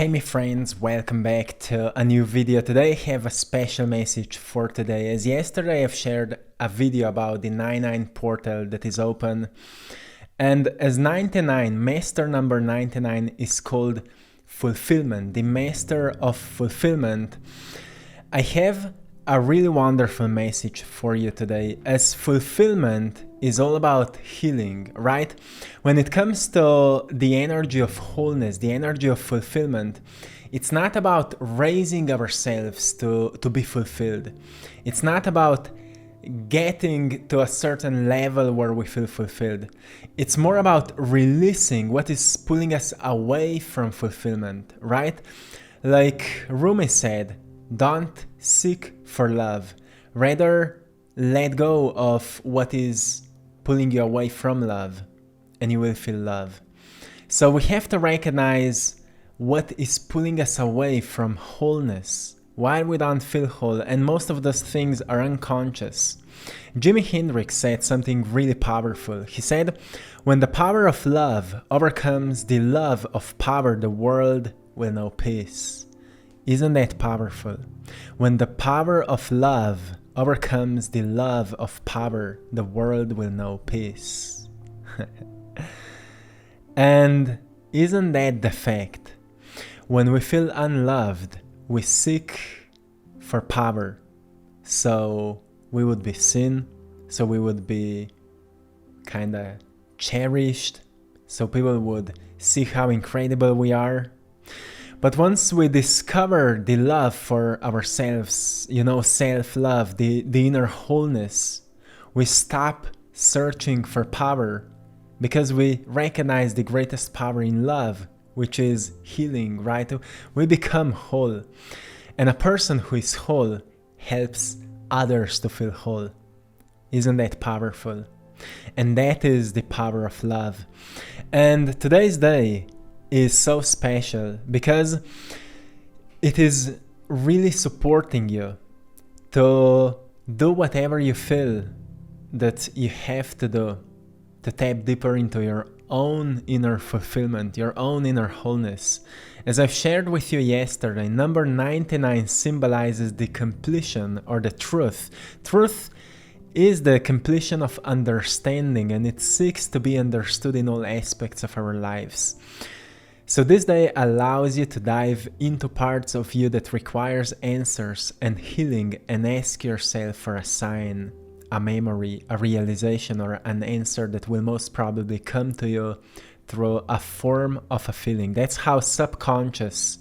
Hey my friends, welcome back to a new video. Today I have a special message for today. As yesterday I've shared a video about the 99 portal that is open, and as 99, master number 99 is called fulfillment, the master of fulfillment. I have a really wonderful message for you today, as fulfillment is all about healing, right? When it comes to the energy of wholeness, the energy of fulfillment, it's not about raising ourselves to be fulfilled. It's not about getting to a certain level where we feel fulfilled. It's more about releasing what is pulling us away from fulfillment, right? Like Rumi said, don't seek for love, rather let go of what is pulling you away from love and you will feel love. So we have to recognize what is pulling us away from wholeness, why we don't feel whole, and most of those things are unconscious. Jimi Hendrix said something really powerful. He said, when the power of love overcomes the love of power, the world will know peace. Isn't that powerful? When the power of love overcomes the love of power, the world will know peace. And isn't that the fact? When we feel unloved, we seek for power. So we would be seen, so we would be kinda cherished, so people would see how incredible we are. But once we discover the love for ourselves, self-love, the inner wholeness, we stop searching for power because we recognize the greatest power in love, which is healing, right? We become whole. And a person who is whole helps others to feel whole. Isn't that powerful? And that is the power of love. And today's day is so special because it is really supporting you to do whatever you feel that you have to do to tap deeper into your own inner fulfillment, your own inner wholeness. As I've shared with you yesterday, number 99 symbolizes the completion or the truth. Truth is the completion of understanding, and it seeks to be understood in all aspects of our lives. So this day allows you to dive into parts of you that requires answers and healing, and ask yourself for a sign, a memory, a realization, or an answer that will most probably come to you through a form of a feeling. That's how subconscious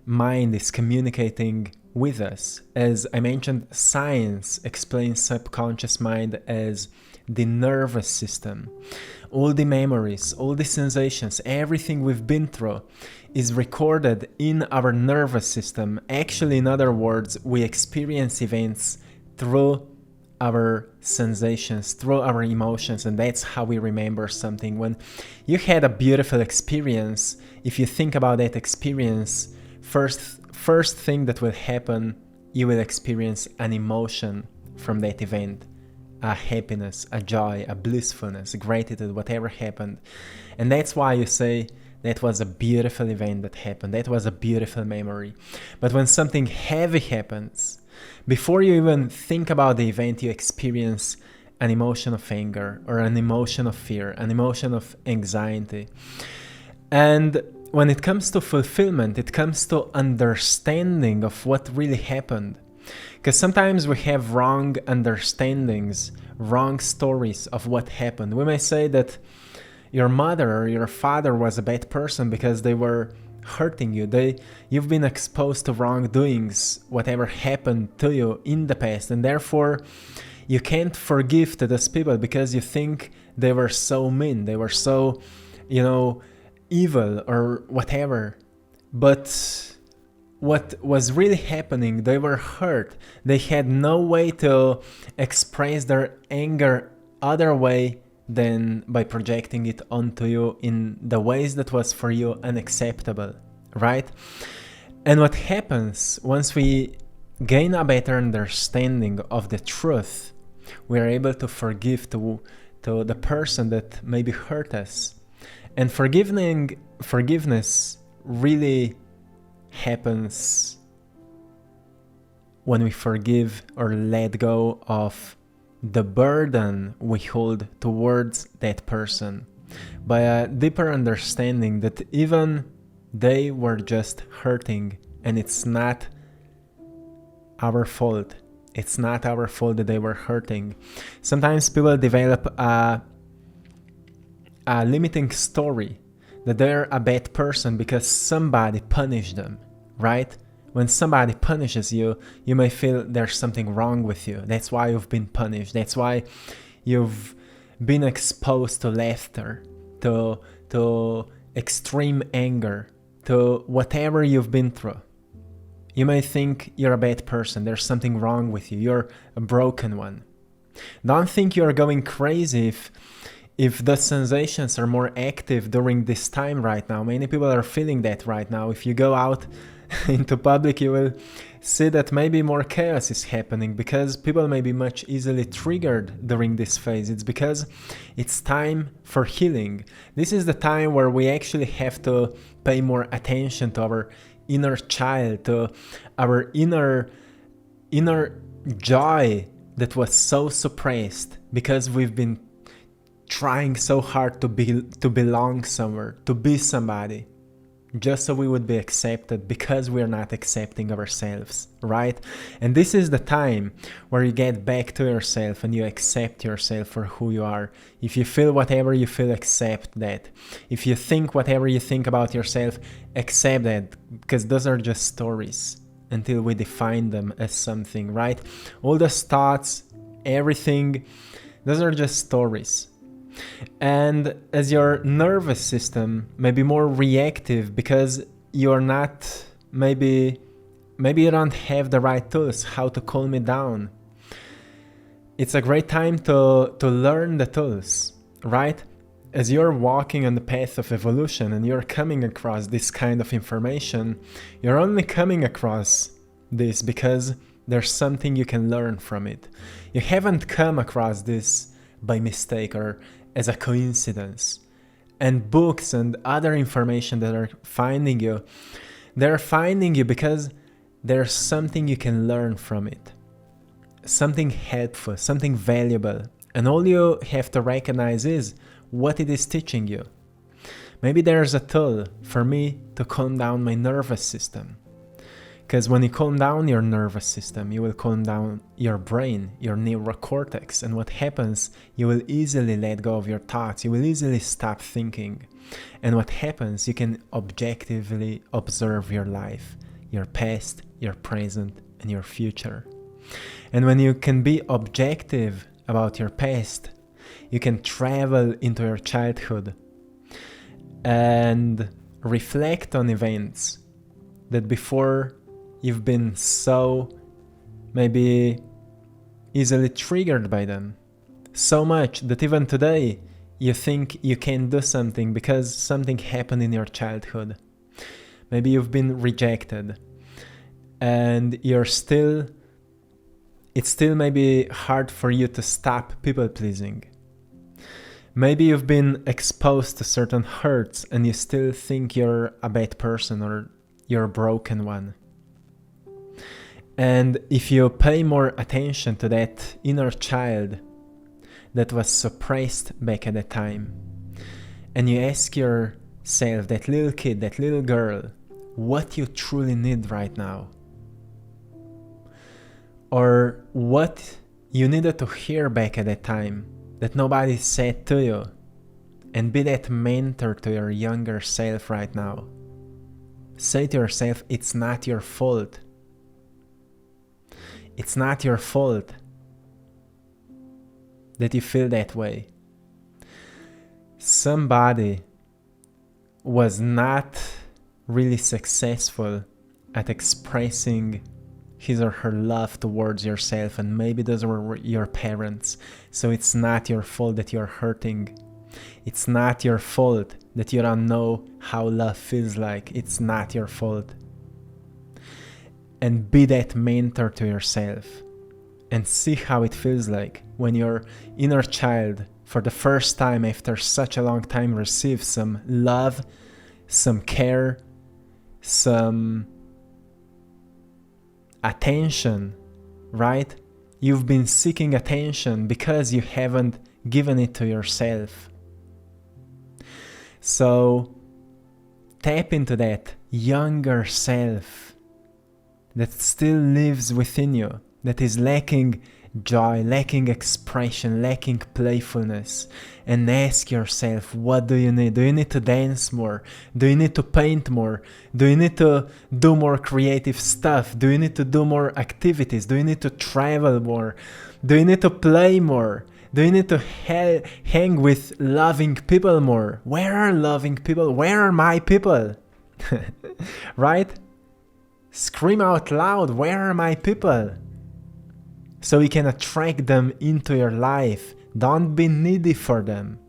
mind is communicating with us. As I mentioned, science explains subconscious mind as the nervous system. All the memories, all the sensations, everything we've been through is recorded in our nervous system. Actually, in other words, we experience events through our sensations, through our emotions, and that's how we remember something. When you had a beautiful experience, if you think about that experience, first thing that will happen, you will experience an emotion from that event. A happiness, a joy, a blissfulness, a gratitude, whatever happened. And that's why you say, that was a beautiful event that happened, that was a beautiful memory. But when something heavy happens, before you even think about the event, you experience an emotion of anger, or an emotion of fear, an emotion of anxiety. And when it comes to fulfillment, it comes to understanding of what really happened. Because sometimes we have wrong understandings, wrong stories of what happened. We may say that your mother or your father was a bad person because they were hurting you. You've been exposed to wrongdoings, whatever happened to you in the past, and therefore you can't forgive to those people because you think they were so mean, they were so, evil or whatever. But what was really happening, they were hurt. They had no way to express their anger other way than by projecting it onto you in the ways that was for you unacceptable, right? And what happens once we gain a better understanding of the truth, we are able to forgive to the person that maybe hurt us. And forgiveness really happens when we forgive or let go of the burden we hold towards that person, by a deeper understanding that even they were just hurting and it's not our fault. It's not our fault that they were hurting. Sometimes people develop a limiting story that they're a bad person because somebody punished them, right? When somebody punishes you, you may feel there's something wrong with you. That's why you've been punished. That's why you've been exposed to laughter, to extreme anger, to whatever you've been through. You may think you're a bad person. There's something wrong with you. You're a broken one. Don't think you're going crazy if the sensations are more active during this time right now. Many people are feeling that right now. If you go out into public, you will see that maybe more chaos is happening because people may be much easily triggered during this phase. It's because it's time for healing. This is the time where we actually have to pay more attention to our inner child, to our inner joy that was so suppressed because we've been trying so hard to belong somewhere, to be somebody, just so we would be accepted because we're not accepting ourselves, right? And this is the time where you get back to yourself and you accept yourself for who you are. If you feel whatever you feel, accept that. If you think whatever you think about yourself, accept that, because those are just stories until we define them as something, right? All those thoughts, everything, those are just stories. And as your nervous system may be more reactive because you're not, maybe you don't have the right tools how to calm it down, it's a great time to learn the tools, right? As you're walking on the path of evolution and you're coming across this kind of information, you're only coming across this because there's something you can learn from it. You haven't come across this by mistake or as a coincidence. And books and other information that are finding you, they're finding you because there's something you can learn from it. Something helpful, something valuable. And all you have to recognize is what it is teaching you. Maybe there's a tool for me to calm down my nervous system. Because when you calm down your nervous system, you will calm down your brain, your neurocortex. And what happens, you will easily let go of your thoughts. You will easily stop thinking. And what happens, you can objectively observe your life, your past, your present, and your future. And when you can be objective about your past, you can travel into your childhood and reflect on events that before you've been so maybe easily triggered by them. So much that even today you think you can't do something because something happened in your childhood. Maybe you've been rejected and it's still maybe hard for you to stop people pleasing. Maybe you've been exposed to certain hurts and you still think you're a bad person or you're a broken one. And if you pay more attention to that inner child that was suppressed back at the time, and you ask yourself, that little kid, that little girl, what you truly need right now, or what you needed to hear back at that time that nobody said to you, and be that mentor to your younger self right now. Say to yourself, it's not your fault. It's not your fault that you feel that way. Somebody was not really successful at expressing his or her love towards yourself, and maybe those were your parents. So it's not your fault that you're hurting. It's not your fault that you don't know how love feels like. It's not your fault. And be that mentor to yourself and see how it feels like when your inner child, for the first time after such a long time, receives some love, some care, some attention, right? You've been seeking attention because you haven't given it to yourself. So tap into that younger self that still lives within you, that is lacking joy, lacking expression, lacking playfulness, and ask yourself, what do you need? Do you need to dance more? Do you need to paint more? Do you need to do more creative stuff? Do you need to do more activities? Do you need to travel more? Do you need to play more? Do you need to hang with loving people more? Where are loving people? Where are my people? Right? Scream out loud, where are my people? So you can attract them into your life. Don't be needy for them.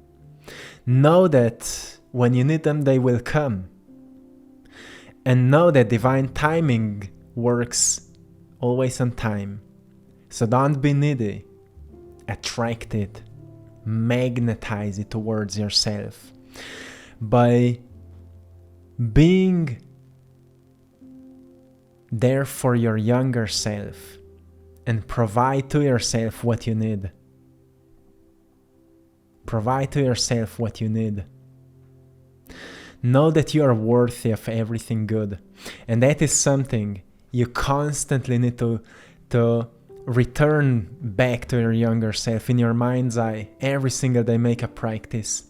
Know that when you need them, they will come. And know that divine timing works always on time. So don't be needy. Attract it. Magnetize it towards yourself. By being there for your younger self and provide to yourself what you need. Provide to yourself what you need. Know that you are worthy of everything good. And that is something you constantly need to return back to your younger self in your mind's eye. Every single day, make a practice.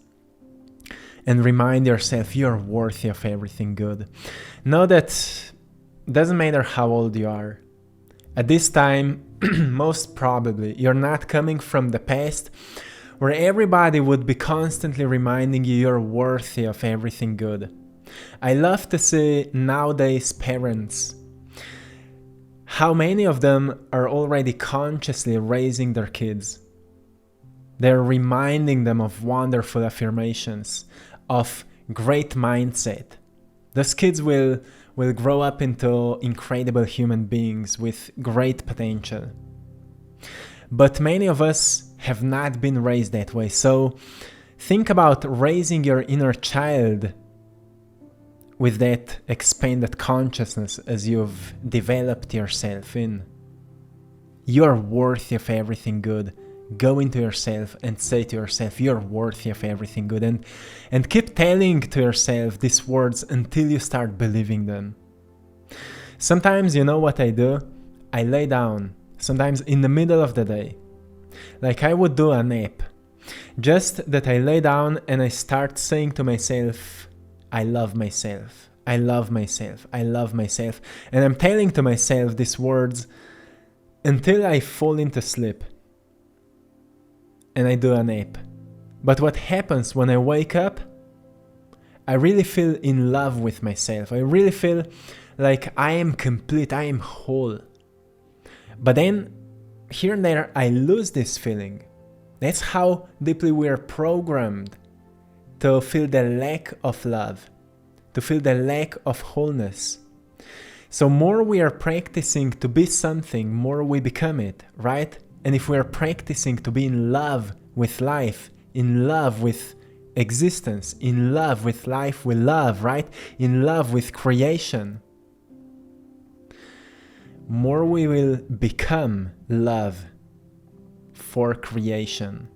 And remind yourself you're worthy of everything good. Know that doesn't matter how old you are. At this time, most probably, you're not coming from the past where everybody would be constantly reminding you you're worthy of everything good. I love to see nowadays parents, how many of them are already consciously raising their kids. They're reminding them of wonderful affirmations, of great mindset. Those kids will grow up into incredible human beings with great potential. But many of us have not been raised that way. So think about raising your inner child with that expanded consciousness as you've developed yourself in. You're worthy of everything good. Go into yourself and say to yourself, you're worthy of everything good. And keep telling to yourself these words until you start believing them. Sometimes, you know what I do? I lay down, sometimes in the middle of the day. Like I would do a nap. Just that I lay down and I start saying to myself, I love myself. I love myself. I love myself. And I'm telling to myself these words until I fall into sleep. And I do a nap. But what happens when I wake up? I really feel in love with myself. I really feel like I am complete, I am whole. But then, here and there, I lose this feeling. That's how deeply we are programmed to feel the lack of love, to feel the lack of wholeness. So more we are practicing to be something, more we become it, right? And if we are practicing to be in love with life, in love with existence, in love with life we love, right? In love with creation, more we will become love for creation.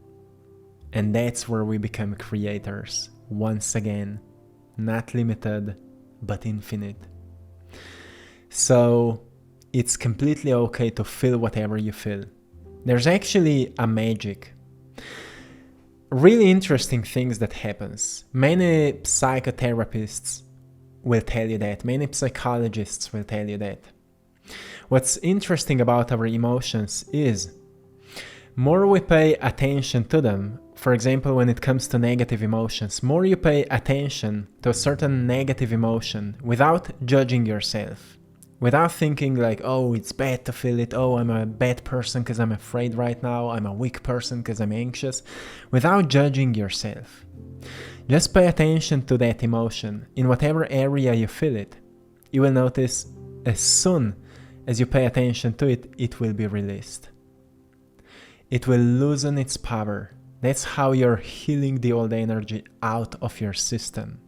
And that's where we become creators. Once again, not limited, but infinite. So it's completely okay to feel whatever you feel. There's actually a magic. Really interesting things that happens. Many psychotherapists will tell you that. Many psychologists will tell you that. What's interesting about our emotions is more we pay attention to them. For example, when it comes to negative emotions, more you pay attention to a certain negative emotion without judging yourself, without thinking like, oh, it's bad to feel it, oh, I'm a bad person because I'm afraid right now, I'm a weak person because I'm anxious, without judging yourself. Just pay attention to that emotion in whatever area you feel it. You will notice as soon as you pay attention to it, it will be released. It will loosen its power. That's how you're healing the old energy out of your system.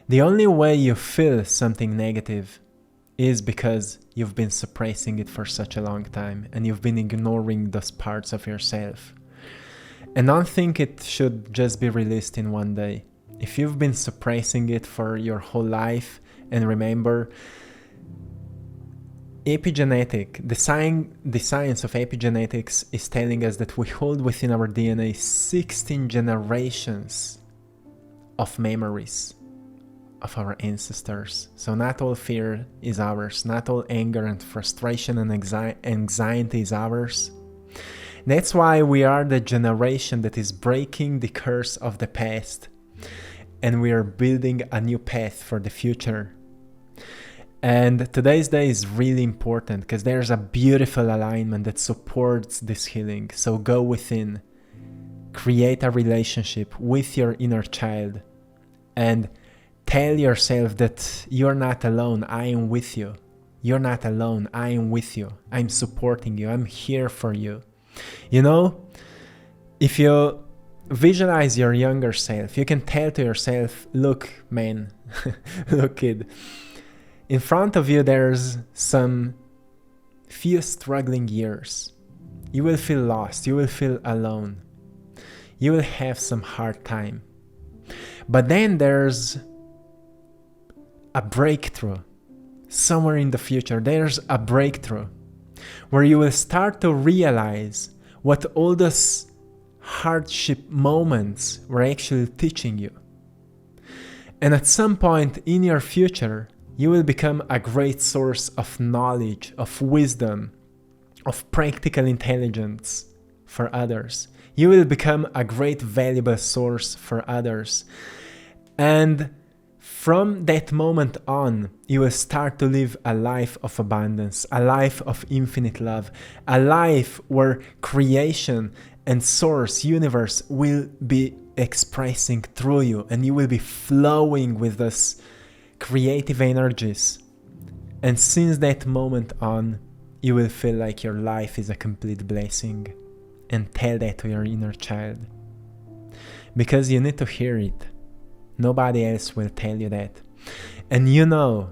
The only way you feel something negative is because you've been suppressing it for such a long time and you've been ignoring those parts of yourself. And don't think it should just be released in one day. If you've been suppressing it for your whole life, and remember, the science of epigenetics is telling us that we hold within our DNA 16 generations of memories of our ancestors. So not all fear is ours, not all anger and frustration and anxiety is ours. That's why we are the generation that is breaking the curse of the past, and we are building a new path for the future. And today's day is really important because there's a beautiful alignment that supports this healing. So go within, create a relationship with your inner child, and tell yourself that you're not alone. I am with you. You're not alone. I am with you. I'm supporting you. I'm here for you. You know, if you visualize your younger self, you can tell to yourself, look, man, look, kid, in front of you there's some few struggling years. You will feel lost. You will feel alone. You will have some hard time. But then there's a breakthrough. Somewhere in the future, there's a breakthrough where you will start to realize what all those hardship moments were actually teaching you. And at some point in your future, you will become a great source of knowledge, of wisdom, of practical intelligence for others. You will become a great valuable source for others. And from that moment on, you will start to live a life of abundance, a life of infinite love, a life where creation and source, universe will be expressing through you, and you will be flowing with this creative energies. And since that moment on, you will feel like your life is a complete blessing. And tell that to your inner child, because you need to hear it. Nobody else will tell you that. And you know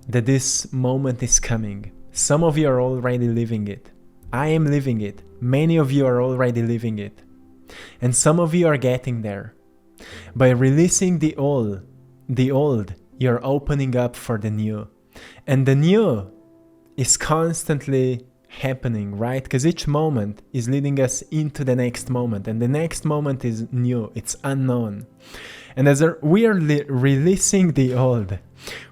that this moment is coming. Some of you are already living it. I am living it. Many of you are already living it. And some of you are getting there. By releasing the old, you're opening up for the new. And the new is constantly happening, right? Because each moment is leading us into the next moment. And the next moment is new. It's unknown. And as we are releasing the old,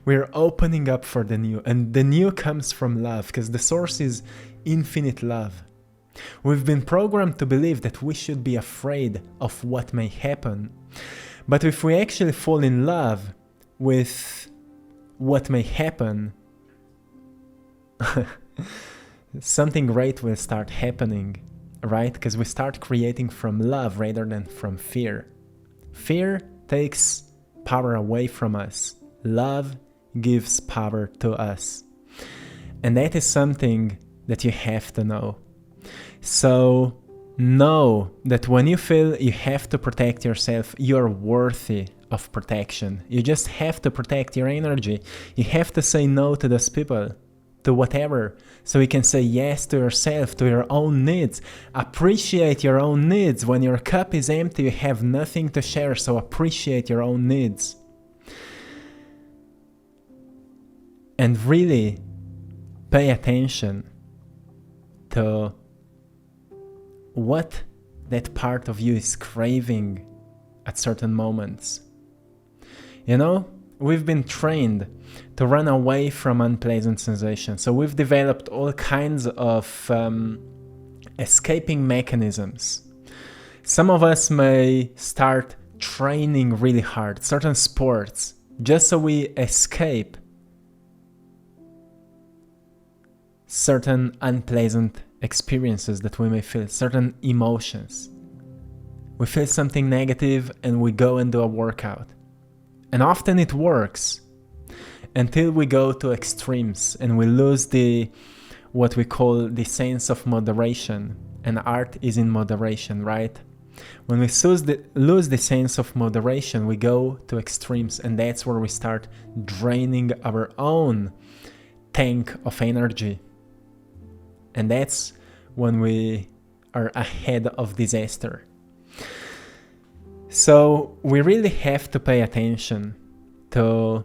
we're opening up for the new. And the new comes from love, because the source is infinite love. We've been programmed to believe that we should be afraid of what may happen. But if we actually fall in love with what may happen, something great will start happening, right? Because we start creating from love rather than from fear. Fear takes power away from us. Love gives power to us. And that is something that you have to know. So know that when you feel you have to protect yourself, you're worthy of protection. You just have to protect your energy. You have to say no to those people, to whatever, so you can say yes to yourself, to your own needs. Appreciate your own needs. When your cup is empty, you have nothing to share, so appreciate your own needs. And really pay attention to what that part of you is craving at certain moments. You know, we've been trained to run away from unpleasant sensations. So we've developed all kinds of escaping mechanisms. Some of us may start training really hard, certain sports, just so we escape certain unpleasant experiences that we may feel, certain emotions. We feel something negative and we go and do a workout. And often it works until we go to extremes and we lose what we call the sense of moderation. And art is in moderation, right? When we lose the sense of moderation, we go to extremes, and that's where we start draining our own tank of energy. And that's when we are ahead of disaster. So we really have to pay attention to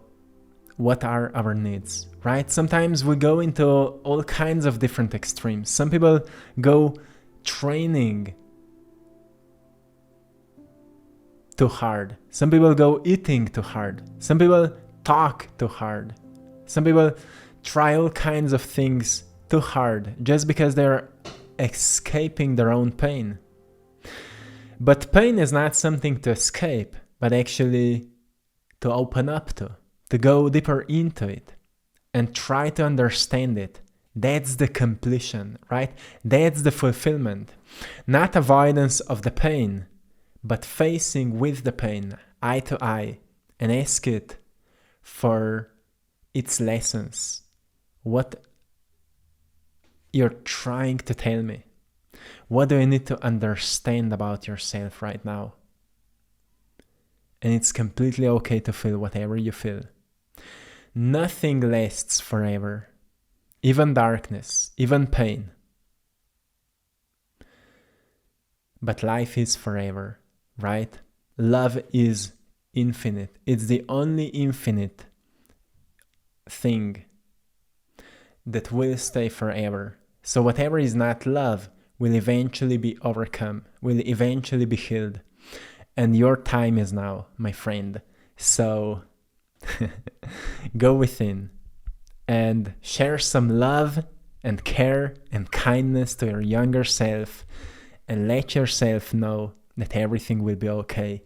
what are our needs, right? Sometimes we go into all kinds of different extremes. Some people go training too hard. Some people go eating too hard. Some people talk too hard. Some people try all kinds of things too hard just because they're escaping their own pain. But pain is not something to escape, but actually to open up to go deeper into it and try to understand it. That's the completion, right? That's the fulfillment. Not avoidance of the pain, but facing with the pain, eye to eye, and ask it for its lessons. What you're trying to tell me. What do you need to understand about yourself right now? And it's completely okay to feel whatever you feel. Nothing lasts forever. Even darkness, even pain. But life is forever, right? Love is infinite. It's the only infinite thing that will stay forever. So whatever is not love will eventually be overcome, will eventually be healed. And your time is now, my friend. So go within and share some love and care and kindness to your younger self, and let yourself know that everything will be okay.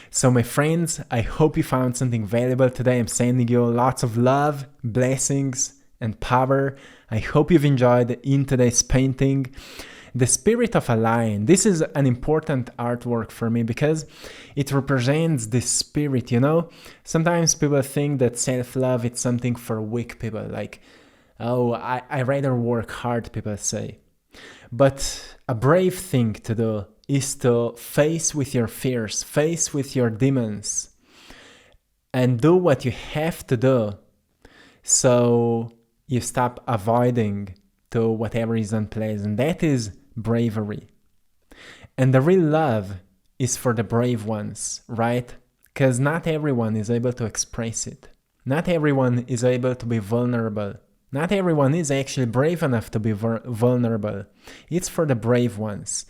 So my friends, I hope you found something valuable today. I'm sending you lots of love, blessings, and power. I hope you've enjoyed in today's painting. The Spirit of a Lion. This is an important artwork for me because it represents the spirit, you know? Sometimes people think that self-love is something for weak people, like, oh, I rather work hard, people say. But a brave thing to do is to face with your fears, face with your demons, and do what you have to do so you stop avoiding to whatever is unpleasant. That is bravery. And the real love is for the brave ones, right? Because not everyone is able to express it. Not everyone is able to be vulnerable. Not everyone is actually brave enough to be vulnerable. It's for the brave ones.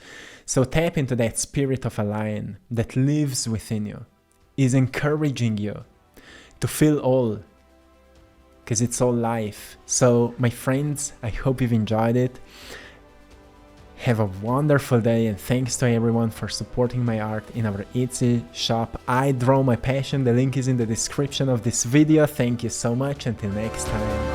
So tap into that spirit of a lion that lives within you, is encouraging you to feel all, because it's all life. So my friends, I hope you've enjoyed it. Have a wonderful day, and thanks to everyone for supporting my art in our Etsy shop. I Draw My Passion. The link is in the description of this video. Thank you so much. Until next time.